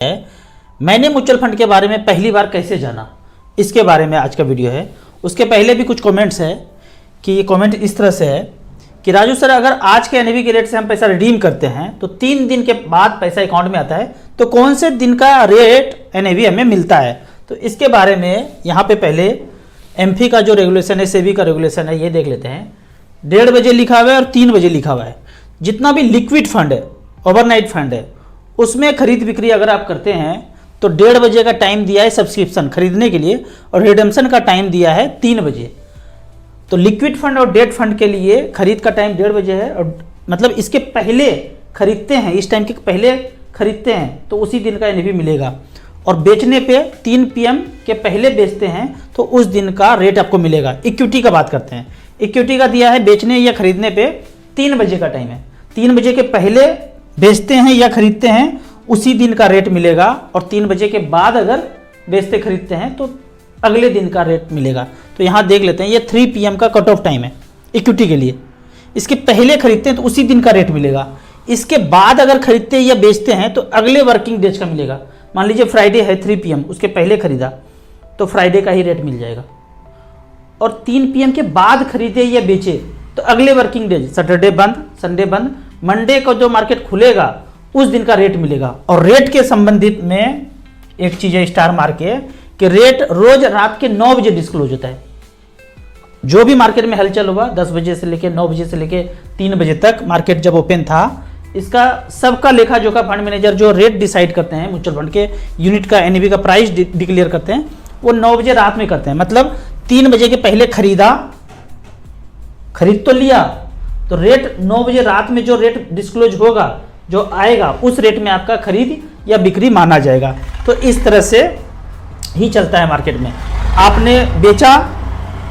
है मैंने mutual fund के बारे में पहली बार कैसे जाना, इसके बारे में आज का वीडियो है। उसके पहले भी कुछ कमेंट्स है कि ये कमेंट इस तरह से है कि राजू सर, अगर आज के एनएवी के रेट से हम पैसा रिडीम करते हैं तो 3 दिन के बाद पैसा अकाउंट में आता है, तो कौन से दिन का रेट एनएवी हमें मिलता है। तो इसके बारे में यहाँ पे पहले एमफी का जो रेगुलेशन है, सेबी का रेगुलेशन है, ये देख लेते हैं। 1:30 बजे लिखा हुआ है और 3 बजे लिखा हुआ है। जितना भी लिक्विड फंड है, ओवरनाइट फंड है, उसमें खरीद बिक्री अगर आप करते हैं तो 1:30 बजे का टाइम दिया है सब्सक्रिप्शन खरीदने के लिए और रिडेम्पशन का टाइम दिया है 3 बजे। तो लिक्विड फंड और डेट फंड के लिए खरीद का टाइम 1:30 बजे है, और मतलब इसके पहले खरीदते हैं, इस टाइम के पहले खरीदते हैं तो उसी दिन का एनएवी मिलेगा। और बेचने पे 3 PM के पहले बेचते हैं तो उस दिन का रेट आपको मिलेगा। इक्विटी का बात करते हैं, इक्विटी का दिया है बेचने या खरीदने पे 3 बजे का टाइम है। 3 बजे के पहले बेचते हैं या खरीदते हैं उसी दिन का रेट मिलेगा, और 3 बजे के बाद अगर बेचते खरीदते हैं तो अगले दिन का रेट मिलेगा। तो यहाँ देख लेते हैं, ये 3 PM का कट ऑफ टाइम है इक्विटी के लिए। इसके पहले खरीदते हैं तो उसी दिन का रेट मिलेगा। इसके बाद अगर खरीदते हैं या बेचते हैं तो अगले वर्किंग डेज का मिलेगा। मान लीजिए फ्राइडे है 3 PM, उसके पहले खरीदा तो फ्राइडे का ही रेट मिल जाएगा। और 3 PM के बाद खरीदे या बेचे तो अगले वर्किंग डेज, सैटरडे बंद, संडे बंद, मंडे को जो मार्केट खुलेगा उस दिन का रेट मिलेगा। और रेट के संबंधित में एक चीज है स्टार मार के कि रेट रोज रात के 9 बजे डिस्क्लोज होता है। जो भी मार्केट में हलचल हुआ 10 बजे से लेके 9 बजे से लेके 3 बजे तक मार्केट जब ओपन था, इसका सबका लेखा जोखा फंड मैनेजर जो रेट डिसाइड करते हैं म्यूचुअल फंड के यूनिट का, एनएवी का प्राइस डिक्लेयर करते हैं, वो 9 बजे रात में करते हैं। मतलब 3 बजे के पहले खरीद तो लिया तो रेट 9 बजे रात में जो रेट डिस्क्लोज होगा, जो आएगा, उस रेट में आपका खरीद या बिक्री माना जाएगा। तो इस तरह से ही चलता है मार्केट में। आपने बेचा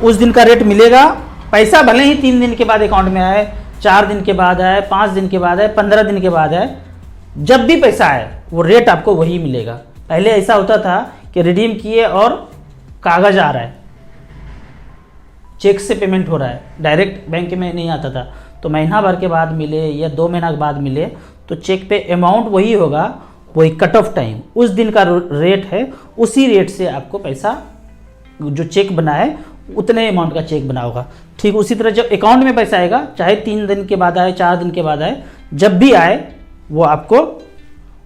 उस दिन का रेट मिलेगा। पैसा भले ही 3 दिन के बाद अकाउंट में आए, 4 दिन के बाद आए, 5 दिन के बाद आए, 15 दिन के बाद आए, जब भी पैसा आए वो रेट आपको वही मिलेगा। पहले ऐसा होता था कि रिडीम किए और कागज आ रहा है, चेक से पेमेंट हो रहा है, डायरेक्ट बैंक में नहीं आता था। तो महीना भर के बाद मिले या 2 महीना के बाद मिले तो चेक पे अमाउंट वही होगा, वही कट ऑफ टाइम, उस दिन का रेट है, उसी रेट से आपको पैसा जो चेक बना है उतने अमाउंट का चेक बना होगा। ठीक उसी तरह जब अकाउंट में पैसा आएगा, चाहे 3 दिन के बाद आए, 4 दिन के बाद आए, जब भी आए वो आपको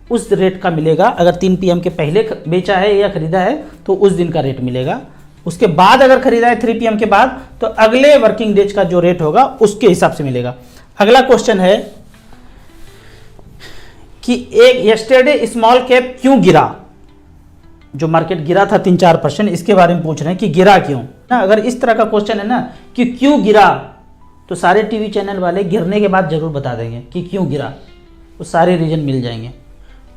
उस रेट का मिलेगा। अगर 3 PM के पहले बेचा है या खरीदा है तो उस दिन का रेट मिलेगा। उसके बाद अगर खरीदा है 3 PM के बाद तो अगले वर्किंग डेज का जो रेट होगा उसके हिसाब से मिलेगा। अगला क्वेश्चन है कि एक यस्टरडे स्मॉल कैप क्यों गिरा, जो मार्केट गिरा था 3-4%, इसके बारे में पूछ रहे हैं कि गिरा क्यों ना। अगर इस तरह का क्वेश्चन है ना कि क्यों गिरा, तो सारे टीवी चैनल वाले गिरने के बाद जरूर बता देंगे कि क्यों गिरा, वो सारे रीजन मिल जाएंगे।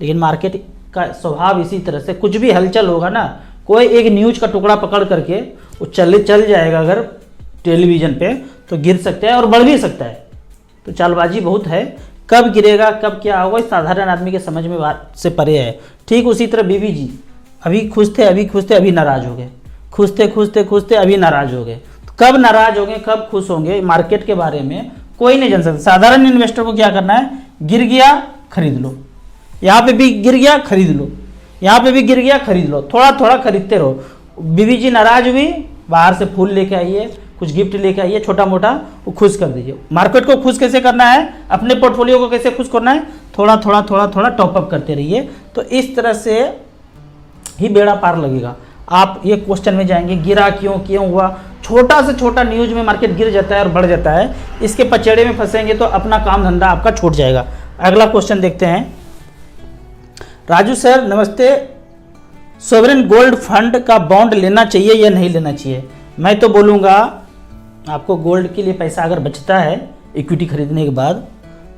लेकिन मार्केट का स्वभाव इसी तरह से, कुछ भी हलचल होगा ना, कोई एक न्यूज का टुकड़ा पकड़ करके वो चल जाएगा अगर टेलीविजन पे, तो गिर सकता है और बढ़ भी सकता है। तो चालबाजी बहुत है, कब गिरेगा कब क्या होगा साधारण आदमी के समझ में बात से परे है। ठीक उसी तरह बीबी जी अभी खुश थे, अभी नाराज हो गए, खुश थे अभी नाराज हो गए। तो कब नाराज होंगे कब खुश होंगे मार्केट के बारे में कोई नहीं जान सकता। साधारण इन्वेस्टर को क्या करना है, गिर गया खरीद लो, यहाँ पे भी गिर गया खरीद लो, यहाँ पे भी गिर गया खरीद लो, थोड़ा थोड़ा खरीदते रहो। बीबी जी नाराज हुई, बाहर से फूल लेके आइए, कुछ गिफ्ट लेके आइए, छोटा मोटा, वो खुश कर दीजिए। मार्केट को खुश कैसे करना है, अपने पोर्टफोलियो को कैसे खुश करना है, थोड़ा थोड़ा टॉपअप करते रहिए। तो इस तरह से ही बेड़ा पार लगेगा। आप ये क्वेश्चन में जाएंगे गिरा क्यों हुआ, छोटा से छोटा न्यूज में मार्केट गिर जाता है और बढ़ जाता है, इसके पचेड़े में फंसेंगे तो अपना काम धंधा आपका छूट जाएगा। अगला क्वेश्चन देखते हैं। राजू सर नमस्ते, सोवरेन गोल्ड फंड का बॉन्ड लेना चाहिए या नहीं लेना चाहिए। मैं तो बोलूँगा आपको गोल्ड के लिए पैसा अगर बचता है इक्विटी खरीदने के बाद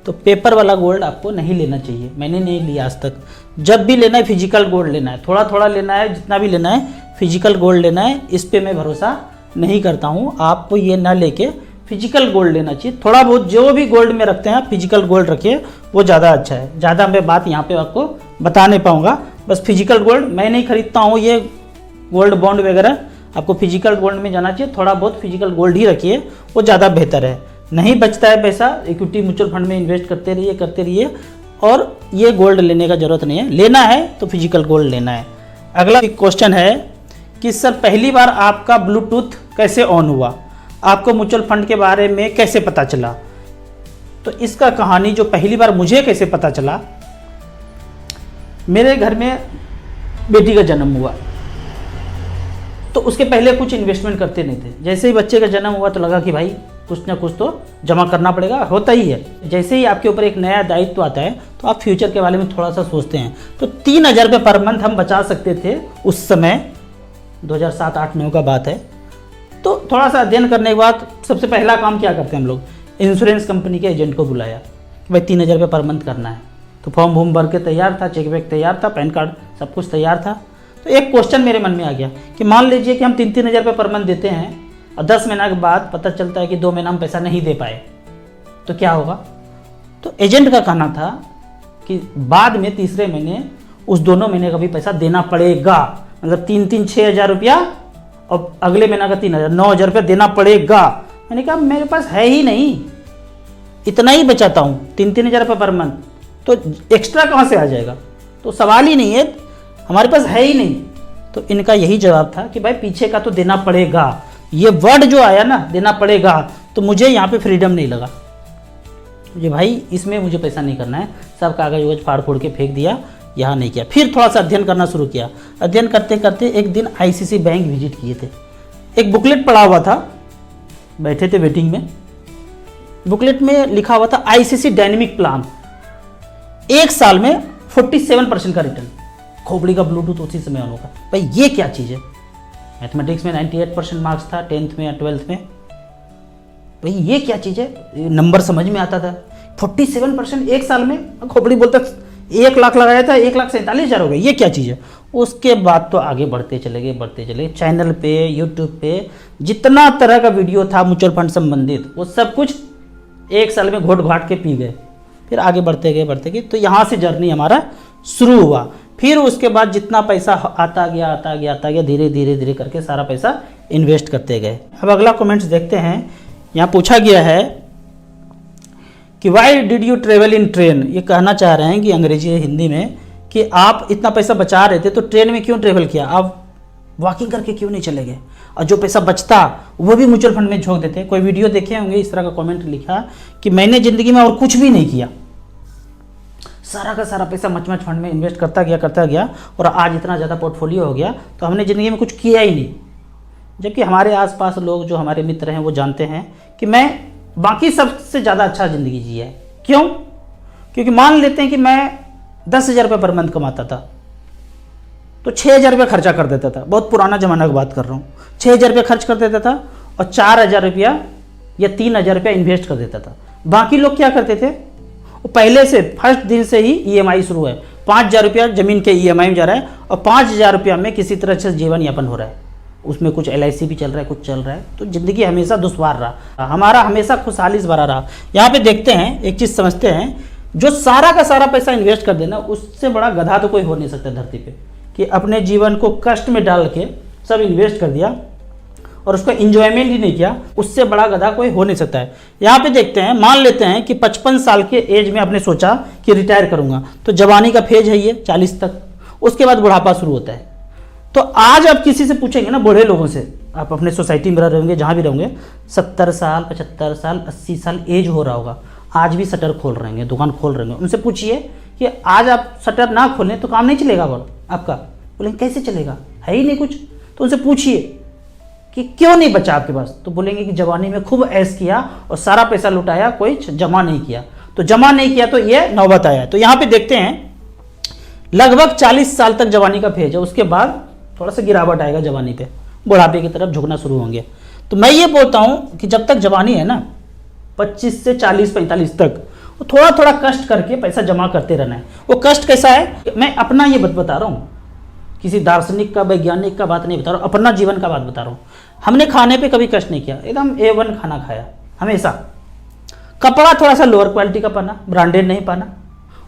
तो पेपर वाला गोल्ड आपको नहीं लेना चाहिए। मैंने नहीं लिया आज तक। जब भी लेना है फिजिकल गोल्ड लेना है, थोड़ा थोड़ा लेना है, जितना भी लेना है फिजिकल गोल्ड लेना है। इस पे मैं भरोसा नहीं करता हूँ। आपको ये ना लेके फिजिकल गोल्ड लेना चाहिए। थोड़ा बहुत जो भी गोल्ड में रखते हैं फिजिकल गोल्ड रखिए, वो ज़्यादा अच्छा है। ज़्यादा मैं बात यहाँ पे आपको बता नहीं पाऊँगा। बस फिजिकल गोल्ड मैं नहीं खरीदता हूँ, ये गोल्ड बॉन्ड वगैरह आपको फिजिकल गोल्ड में जाना चाहिए। थोड़ा बहुत फिजिकल गोल्ड ही रखिए, वो ज़्यादा बेहतर है। नहीं बचता है पैसा, इक्विटी म्यूचुअल फंड में इन्वेस्ट करते रहिए और ये गोल्ड लेने का ज़रूरत नहीं है, लेना है तो फिजिकल गोल्ड लेना है। अगला क्वेश्चन है कि सर पहली बार आपका ब्लूटूथ कैसे ऑन हुआ, आपको म्यूचुअल फंड के बारे में कैसे पता चला? तो इसका कहानी जो पहली बार मुझे कैसे पता चला, मेरे घर में बेटी का जन्म हुआ तो उसके पहले कुछ इन्वेस्टमेंट करते नहीं थे। जैसे ही बच्चे का जन्म हुआ तो लगा कि भाई कुछ ना कुछ तो जमा करना पड़ेगा, होता ही है। जैसे ही आपके ऊपर एक नया दायित्व आता है तो आप फ्यूचर के बारे में थोड़ा सा सोचते हैं। तो 3,000 रुपये पर मंथ हम बचा सकते थे उस समय, 2007-8-9 का बात है। तो थोड़ा सा अध्ययन करने के बाद सबसे पहला काम क्या करते हैं हम लोग, इंश्योरेंस कंपनी के एजेंट को बुलाया कि भाई 3,000 रुपये पर मंथ करना है। तो फॉर्म वॉर्म भर के तैयार था, चेक वेक तैयार था, पैन कार्ड सब कुछ तैयार था। तो एक क्वेश्चन मेरे मन में आ गया कि मान लीजिए कि हम 3,000 रुपये पर मंथ देते हैं और 10 महीना के बाद पता चलता है कि 2 महीना हम पैसा नहीं दे पाए, तो क्या होगा? तो एजेंट का कहना था कि बाद में तीसरे महीने उस दोनों महीने का भी पैसा देना पड़ेगा, मतलब 6,000 रुपया और अगले महीना का 3,000, 9,000 रुपया देना पड़ेगा। मैंने कहा मेरे पास है ही नहीं, इतना ही बचाता हूँ 3,000 रुपये पर मंथ, तो एक्स्ट्रा कहाँ से आ जाएगा? तो सवाल ही नहीं है, हमारे पास है ही नहीं। तो इनका यही जवाब था कि भाई पीछे का तो देना पड़ेगा। ये वर्ड जो आया ना, देना पड़ेगा, तो मुझे यहाँ पे फ्रीडम नहीं लगा। मुझे भाई इसमें मुझे पैसा नहीं करना है, सब कागज वगज फाड़ फोड़ के फेंक दिया, यहाँ नहीं किया। फिर थोड़ा सा अध्ययन करना शुरू किया। अध्ययन करते करते एक दिन आईसीसी बैंक विजिट किए थे। एक बुकलेट पड़ा हुआ था, बैठे थे वेटिंग में, बुकलेट में लिखा हुआ था आईसीसी डायनेमिक प्लान, 1 साल में 47% का रिटर्न। खोपड़ी का ब्लूटूथ उसी समय ऑन होगा। भाई ये क्या चीज़ है? मैथमेटिक्स में 98% मार्क्स था 10th में या 12th में। भाई ये क्या चीज़ है? नंबर समझ में आता था। 47% 1 साल में, खोपड़ी बोलता 1 लाख लगाया था, 1,47,000 हो गए, ये क्या चीज़ है? उसके बाद तो आगे बढ़ते चले गए। चैनल पे, यूट्यूब पे जितना तरह का वीडियो था म्यूचुअल फंड संबंधित, वो सब कुछ 1 साल में घोट घाट के पी गए। फिर आगे बढ़ते गए। तो यहाँ से जर्नी हमारा शुरू हुआ। फिर उसके बाद जितना पैसा आता गया धीरे धीरे करके सारा पैसा इन्वेस्ट करते गए। अब अगला कमेंट्स देखते हैं। यहाँ पूछा गया है कि why did you travel in train. ये कहना चाह रहे हैं कि अंग्रेजी हिंदी में कि आप इतना पैसा बचा रहे थे तो ट्रेन में क्यों ट्रेवल किया, आप वॉकिंग करके क्यों नहीं चले गए, और जो पैसा बचता वो भी म्यूचुअल फंड में झोंक देते। कोई वीडियो देखे होंगे, इस तरह का कमेंट लिखा कि मैंने ज़िंदगी में और कुछ भी नहीं किया, सारा का सारा पैसा मच फंड में इन्वेस्ट करता गया और आज इतना ज़्यादा पोर्टफोलियो हो गया, तो हमने ज़िंदगी में कुछ किया ही नहीं। जबकि हमारे आसपास लोग जो हमारे मित्र हैं वो जानते हैं कि मैं बाकी सबसे ज़्यादा अच्छा ज़िंदगी जी है। क्यों? क्योंकि मान लेते हैं कि मैं 10,000 रुपये पर मंथ कमाता था तो 6,000 रुपये खर्चा कर देता था। बहुत पुराना ज़माना की बात कर रहा हूँ। 6,000 रुपये खर्च कर देता था और 4,000 रुपया या 3,000 रुपया इन्वेस्ट कर देता था। बाकी लोग क्या करते थे, वो पहले से फर्स्ट दिन से ही ईएमआई शुरू है, 5,000 रुपया ज़मीन के ईएमआई में जा रहा है और 5,000 रुपया में किसी तरह से जीवन यापन हो रहा है। उसमें कुछ LIC भी चल रहा है, कुछ चल रहा है। तो ज़िंदगी हमेशा दुश्वार रहा, हमारा हमेशा खुशहाली से भरा रहा। यहाँ पे देखते हैं, एक चीज़ समझते हैं, जो सारा का सारा पैसा इन्वेस्ट कर देना, उससे बड़ा गधा तो कोई हो नहीं सकता धरती पे, कि अपने जीवन को कष्ट में डाल के सब इन्वेस्ट कर दिया और उसका इंजॉयमेंट ही नहीं किया, उससे बड़ा गधा कोई हो नहीं सकता है। यहाँ पे देखते हैं, मान लेते हैं कि 55 साल के एज में आपने सोचा कि रिटायर करूँगा, तो जवानी का फेज है ये 40 तक, उसके बाद बुढ़ापा शुरू होता है। तो आज आप किसी से पूछेंगे ना, बूढ़े लोगों से, आप अपने सोसाइटी में रहेंगे, जहाँ भी रहेंगे, 70 साल 75 साल 80 साल एज हो रहा होगा, आज भी शटर खोल रहे हैं, दुकान खोल रहे हैं। उनसे पूछिए कि आज आप शटर ना खोलें तो काम नहीं चलेगा आपका। बोलेंगे कैसे चलेगा, है ही नहीं कुछ। तो उनसे पूछिए कि क्यों नहीं बचा आपके पास, तो बोलेंगे कि जवानी में खूब ऐश किया और सारा पैसा लुटाया, कोई जमा नहीं किया। तो जमा नहीं किया तो ये नौबत आया। तो यहाँ पे देखते हैं लगभग 40 साल तक जवानी का फेज है, उसके बाद थोड़ा सा गिरावट आएगा जवानी पे, बुढ़ापे की तरफ झुकना शुरू होंगे। तो मैं ये बोलता हूँ कि जब तक जवानी है ना, 25 से 40-45 तक, वो थोड़ा थोड़ा कष्ट करके पैसा जमा करते रहना है। वो कष्ट कैसा है, मैं अपना ये बता रहा हूँ, किसी दार्शनिक का वैज्ञानिक का बात नहीं बता रहा हूँ, अपना जीवन का बात बता रहा हूँ। हमने खाने पे कभी कष्ट नहीं किया, एकदम A1 खाना खाया हमेशा। कपड़ा थोड़ा सा लोअर क्वालिटी का पहना, ब्रांडेड नहीं पहना,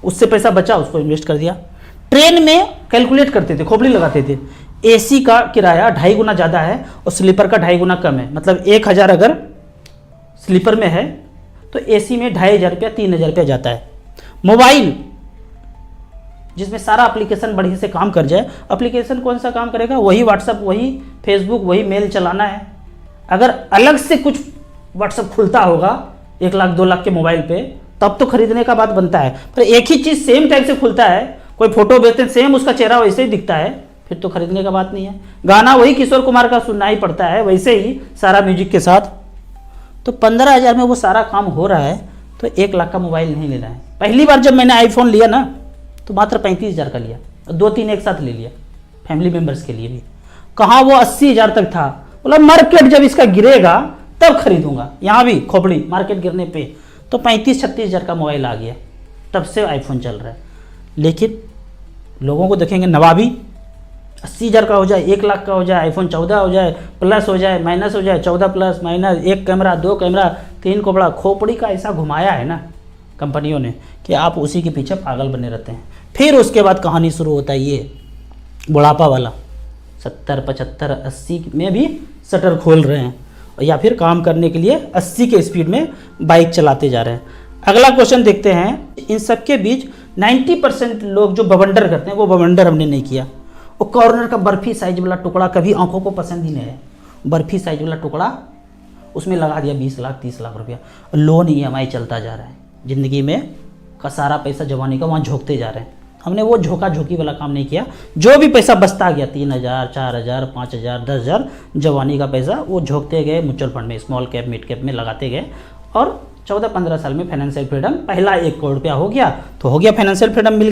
उससे पैसा बचा, उसको इन्वेस्ट कर दिया। ट्रेन में कैलकुलेट करते थे, खोपड़ी लगाते थे, AC का किराया 2.5 गुना ज़्यादा है और स्लीपर का 2.5 गुना कम है, मतलब 1,000 अगर स्लीपर में है तो AC में 2,500 रुपया 3,000 रुपया जाता है। मोबाइल जिसमें सारा एप्लीकेशन बढ़िया से काम कर जाए। एप्लीकेशन कौन सा काम करेगा? वही व्हाट्सअप, वही फेसबुक, वही मेल चलाना है। अगर अलग से कुछ व्हाट्सअप खुलता होगा 1 लाख 2 लाख के मोबाइल पे, तब तो खरीदने का बात बनता है। पर एक ही चीज़ सेम टाइप से खुलता है, कोई फोटो भेजते हैं सेम उसका चेहरा वैसे ही दिखता है, फिर तो खरीदने का बात नहीं है। गाना वही किशोर कुमार का सुनना ही पड़ता है वैसे ही सारा म्यूजिक के साथ। तो 15,000 में वो सारा काम हो रहा है, तो 1 लाख का मोबाइल नहीं लेना है। पहली बार जब मैंने आईफोन लिया ना, तो मात्र 35,000 का लिया, 2-3 एक साथ ले लिया फैमिली मेम्बर्स के लिए भी। कहाँ वो 80,000 तक था, बोला मार्केट जब इसका गिरेगा तब खरीदूंगा। यहाँ भी खोपड़ी मार्केट गिरने पे तो 35-36,000 का मोबाइल आ गया, तब से आईफोन चल रहा है। लेकिन लोगों को देखेंगे नवाबी 80,000 का हो जाए, 1 लाख का हो जाए, आईफोन 14 हो जाए, प्लस हो जाए, माइनस हो जाए, 14 प्लस माइनस, 1 कैमरा 2 कैमरा 3 कोपड़ा। खोपड़ी का ऐसा घुमाया है ना कंपनियों ने कि आप उसी के पीछे पागल बने रहते हैं। फिर उसके बाद कहानी शुरू होता है ये बुढ़ापा वाला, 70 75 80 में भी शटर खोल रहे हैं, या फिर काम करने के लिए 80 के स्पीड में बाइक चलाते जा रहे हैं। अगला क्वेश्चन देखते हैं। इन सब के बीच 90% लोग जो बवंडर करते हैं, वो बवंडर हमने नहीं किया। वो कॉर्नर का बर्फी साइज वाला टुकड़ा कभी आंखों को पसंद ही नहीं है। बर्फी साइज वाला टुकड़ा, उसमें लगा दिया 20 लाख 30 लाख रुपया, लोन EMI चलता जा रहा है। ज़िंदगी में का सारा पैसा जवानी का वहाँ झोंकते जा रहे हैं। हमने वो झोंका झोंकी वाला काम नहीं किया। जो भी पैसा बचता गया 3,000 4,000 5,000 10,000 जवानी का पैसा, वो झोंकते गए म्यूचुअल फंड में, स्मॉल कैप मिड कैप में लगाते गए। और 14-15 साल में फाइनेंशियल फ्रीडम, पहला 1 करोड़ रुपया हो गया तो हो गया फाइनेंशियल फ्रीडम मिल